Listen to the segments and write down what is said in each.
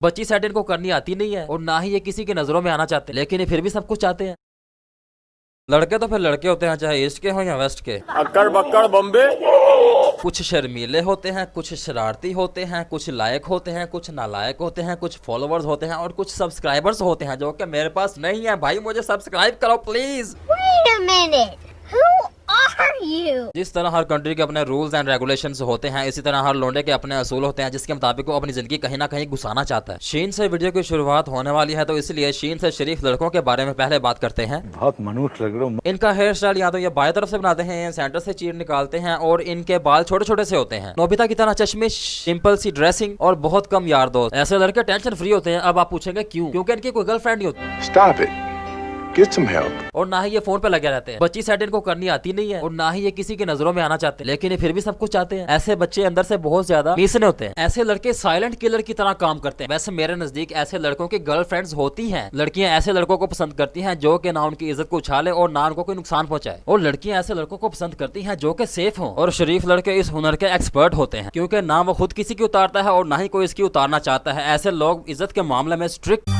बच्ची सेट इनको करनी आती नहीं है और ना ही ये किसी की नजरों में आना चाहते, लेकिन ये फिर भी सब कुछ चाहते हैं। लड़के तो फिर लड़के होते हैं, चाहे ईस्ट के हो या वेस्ट के। अक्कड़ बक्कड़ बम्बे। कुछ शर्मीले होते हैं, कुछ शरारती होते हैं, कुछ लायक होते हैं, कुछ नालायक होते हैं, कुछ फॉलोवर्स होते हैं और कुछ सब्सक्राइबर्स होते हैं जो कि मेरे पास नहीं है। भाई मुझे सब्सक्राइब करो please. Wait a minute. Who are you? जिस तरह हर कंट्री के अपने रूल्स एंड रेगुलेशंस होते हैं, इसी तरह हर लोंडे के अपने असूल होते हैं जिसके मुताबिक वो अपनी जिंदगी कहीं ना कहीं घुसाना चाहता है। शीन से वीडियो की शुरुआत होने वाली है, तो इसलिए शीन से शरीफ लड़कों के बारे में पहले बात करते हैं। बहुत मनुष्य लग रहे हो। इनका हेयर स्टाइल या तो ये बाएं तरफ से बनाते हैं या सेंटर से चीर निकालते हैं और इनके बाल छोटे छोटे से होते हैं। नोबिता की तरह चश्मिश, सिंपल सी ड्रेसिंग और बहुत कम यार दोस्त। ऐसे लड़के टेंशन फ्री होते हैं। अब आप पूछेंगे क्यों? क्योंकि इनकी कोई गर्लफ्रेंड नहीं होती। Stop it. Get some help. और ना ही ये फोन पे लगे रहते हैं। बच्ची सेट इनको करनी आती नहीं है और ना ही ये किसी की नजरों में आना चाहते, लेकिन ये फिर भी सब कुछ चाहते हैं। ऐसे बच्चे अंदर से बहुत ज्यादा मीसने होते हैं। ऐसे लड़के साइलेंट किलर की तरह काम करते हैं। वैसे मेरे नजदीक ऐसे लड़कों की गर्लफ्रेंड्स होती हैं। लड़कियां ऐसे लड़कों को पसंद करती हैं जो कि ना उनकी इज्जत को उछाले और ना उनको कोई नुकसान पहुंचाए, और लड़कियां ऐसे लड़कों को पसंद करती हैं जो कि सेफ हों। और शरीफ लड़के इस हुनर के एक्सपर्ट होते हैं, क्योंकि ना वो खुद किसी की उतारता है और ना ही कोई इसकी उतारना चाहता है। ऐसे लोग इज्जत के मामले में स्ट्रिक्ट,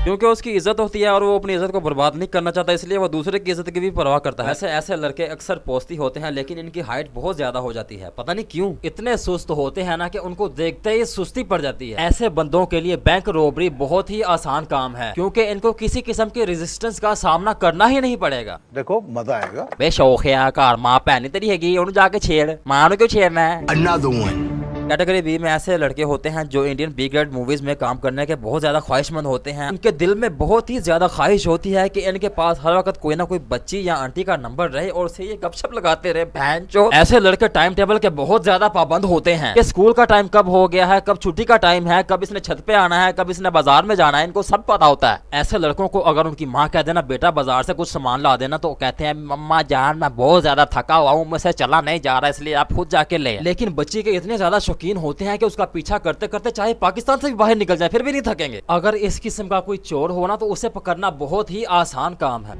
क्योंकि उसकी इज्जत होती है और वो अपनी इज्जत को बर्बाद नहीं करना चाहता, इसलिए वो दूसरे की इज्जत की भी परवाह करता है। ऐसे लड़के अक्सर पोस्ती होते हैं, लेकिन इनकी हाइट बहुत ज्यादा हो जाती है। पता नहीं क्यों इतने सुस्त होते हैं ना कि उनको देखते ही सुस्ती पड़ जाती है। ऐसे बंदों के लिए बैंक रॉबरी बहुत ही आसान काम है, क्योंकि इनको किसी किस्म की रेजिस्टेंस का सामना करना ही नहीं पड़ेगा। देखो मजा आएगा। बे शौक है घर माँ भैन तेरी हैगी, उन्हें जाके छेड़, माँ ने क्यों छेड़ना है। Another one. कैटेगरी बी में ऐसे लड़के होते हैं जो इंडियन बी ग्रेड मूवीज में काम करने के बहुत ज्यादा ख्वाहिशमंद होते हैं। उनके दिल में बहुत ही ज्यादा ख्वाहिश होती है कि इनके पास हर वक्त कोई ना कोई बच्ची या आंटी का नंबर रहे और उसे ये गपशप लगाते रहे। बहन चो, ऐसे लड़के टाइम टेबल के बहुत ज्यादा पाबंद होते हैं कि स्कूल का टाइम कब हो गया है, कब छुट्टी का टाइम है, कब इसने छत पे आना है, कब इसने बाजार में जाना है, इनको सब पता होता है। ऐसे लड़कों को अगर उनकी माँ कह देना बेटा बाजार से कुछ सामान ला देना, तो कहते हैं मम्मा जान मैं बहुत ज्यादा थका हुआ हूँ, मुझसे चला नहीं जा रहा, इसलिए आप खुद जाके ले। लेकिन बच्ची के इतने ज्यादा शौकीन होते हैं कि उसका पीछा करते करते चाहे पाकिस्तान से भी बाहर निकल जाए फिर भी नहीं थकेंगे। अगर इस किस्म का कोई चोर हो ना, तो उसे पकड़ना बहुत ही आसान काम है।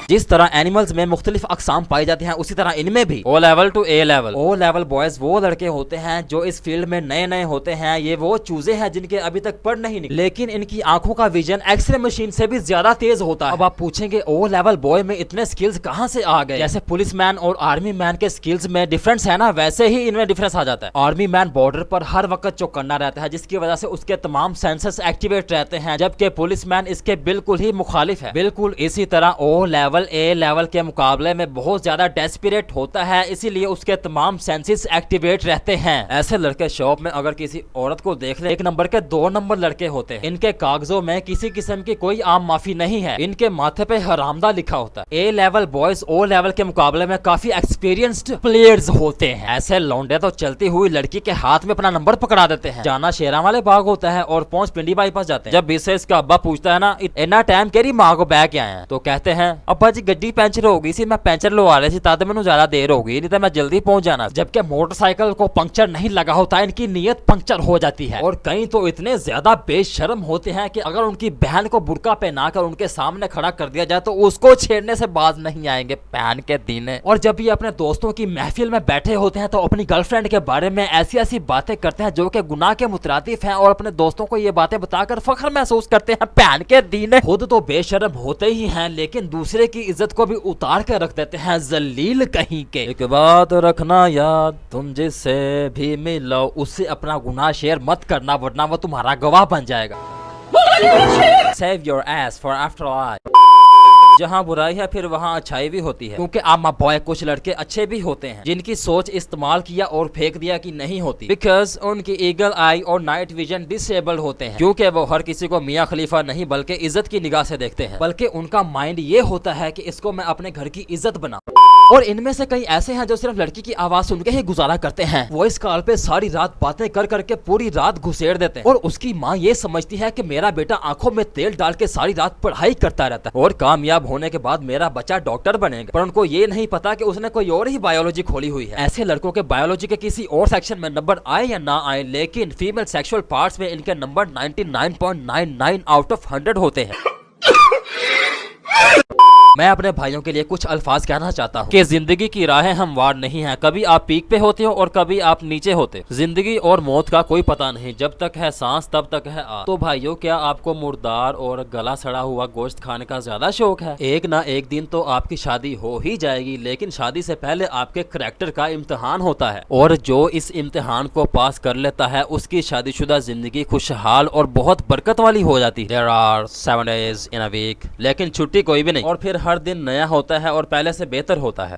जिस तरह एनिमल्स में मुख्तलिफ अकसाम पाई जाती हैं, उसी तरह इनमें भी O level to A level. O level boys वो लड़के होते हैं जो इस फील्ड में नए नए होते हैं। ये वो चूजे हैं जिनके अभी तक पढ़ नहीं निकले, लेकिन इनकी आंखों का विजन एक्सरे मशीन से भी ज्यादा तेज होता है। अब आप पूछेंगे ओ लेवल बॉय में इतने स्किल्स कहाँ से आ गए? जैसे पुलिस मैन और आर्मी मैन के स्किल्स में डिफरेंस है ना, वैसे ही इनमें डिफरेंस आ जाता है। आर्मी मैन बॉर्डर पर हर वक्त चौकन्ना रहता है, जिसकी वजह से उसके तमाम सेंसर्स एक्टिवेट रहते हैं, जबकि पुलिस मैन इसके बिल्कुल ही मुखालिफ है। बिल्कुल इसी तरह ओ लेवल ए लेवल के मुकाबले में बहुत ज्यादा डेस्परेट होता है, इसीलिए उसके तमाम सेंसेस एक्टिवेट रहते हैं। ऐसे लड़के शॉप में अगर किसी औरत को देख ले, 1 नंबर के 2 नंबर लड़के होते हैं। इनके कागजों में किसी किस्म की कोई आम माफी नहीं है, इनके माथे पे हरामदा लिखा होता है। ए लेवल बॉयज ओ लेवल के मुकाबले में काफी एक्सपीरियंस्ड प्लेयर्स होते हैं। ऐसे लौंडे तो चलती हुई लड़की के हाथ में अपना नंबर पकड़ा देते हैं। जाना शेरा वाले बाग होता है और पहुंच पिंडी बाईपास जाते हैं। जब इससे इसका अब्बा पूछता है ना इतना टाइम केरी माँ को बैग आए हैं, तो कहते हैं अब्बा जी गड्डी पेंचर हो गई सी, मैं पेंचर लगा रही थी, ताकि मैंने ज्यादा देर हो गई, नहीं तो मैं जल्दी पहुंच जाना। जबकि मोटरसाइकिल को पंक्चर नहीं लगा होता, इनकी नीयत पंक्चर हो जाती है। और कई तो इतने ज्यादा बेशर्म होते हैं कि अगर उनकी बहन को बुर्का पहनाकर उनके सामने खड़ा कर दिया जाए तो उसको छेड़ने से बाज नहीं आएंगे बहन के दीने। और जब ये अपने दोस्तों की महफिल में बैठे होते हैं तो अपनी गर्लफ्रेंड के बारे में ऐसी ऐसी बातें करते हैं जो कि गुनाह के मुतरादिफ हैं, और अपने दोस्तों को ये बातें बताकर फख्र महसूस करते हैं बहन के दीने। खुद तो बेशर्म होते ही हैं, लेकिन दूसरे की इज्जत को भी उतार के रख देते हैं, जलील कहीं के। एक बात रखना याद, तुम जिससे भी मिलो उससे अपना गुनाह शेयर मत करना, वरना वो तुम्हारा गवाह बन जाएगा। Save your ass for after all। जहाँ बुराई है फिर वहाँ अच्छाई भी होती है, क्योंकि आमा बॉय कुछ लड़के अच्छे भी होते हैं जिनकी सोच इस्तेमाल किया और फेंक दिया की नहीं होती, बिकॉज उनकी ईगल आई और नाइट विजन डिसेबल्ड होते हैं, क्योंकि वो हर किसी को मियाँ खलीफा नहीं बल्कि इज्जत की निगाह से देखते हैं। बल्कि उनका माइंड ये होता है कि इसको मैं अपने घर की इज्जत बनाऊं। और इनमें से कई ऐसे हैं जो सिर्फ लड़की की आवाज सुन के ही गुजारा करते हैं। वॉइस कॉल पे सारी रात बातें कर करके पूरी रात घुसेड़ देते हैं, और उसकी माँ ये समझती है कि मेरा बेटा आंखों में तेल डाल के सारी रात पढ़ाई करता रहता है और कामयाब होने के बाद मेरा बच्चा डॉक्टर बनेगा, पर उनको ये नहीं पता कि उसने कोई और ही बायोलॉजी खोली हुई है। ऐसे लड़कों के बायोलॉजी के किसी और सेक्शन में नंबर आए या ना आए, लेकिन फीमेल सेक्सुअल पार्ट्स में इनके नंबर 99.99 आउट ऑफ 100 होते हैं। मैं अपने भाइयों के लिए कुछ अल्फाज कहना चाहता हूँ कि जिंदगी की राहें हमवार नहीं है, कभी आप पीक पे होते हो और कभी आप नीचे होते। जिंदगी और मौत का कोई पता नहीं, जब तक है सांस तब तक है आ। तो भाइयों, क्या आपको मुर्दार और गला सड़ा हुआ गोश्त खाने का ज्यादा शौक है? एक ना एक दिन तो आपकी शादी हो ही जाएगी, लेकिन शादी से पहले आपके करैक्टर का इम्तिहान होता है, और जो इस इम्तिहान को पास कर लेता है उसकी शादीशुदा जिंदगी खुशहाल और बहुत बरकत वाली हो जाती है। There are 7 days in a week, लेकिन छुट्टी कोई भी नहीं, और फिर हर दिन नया होता है और पहले से बेहतर होता है।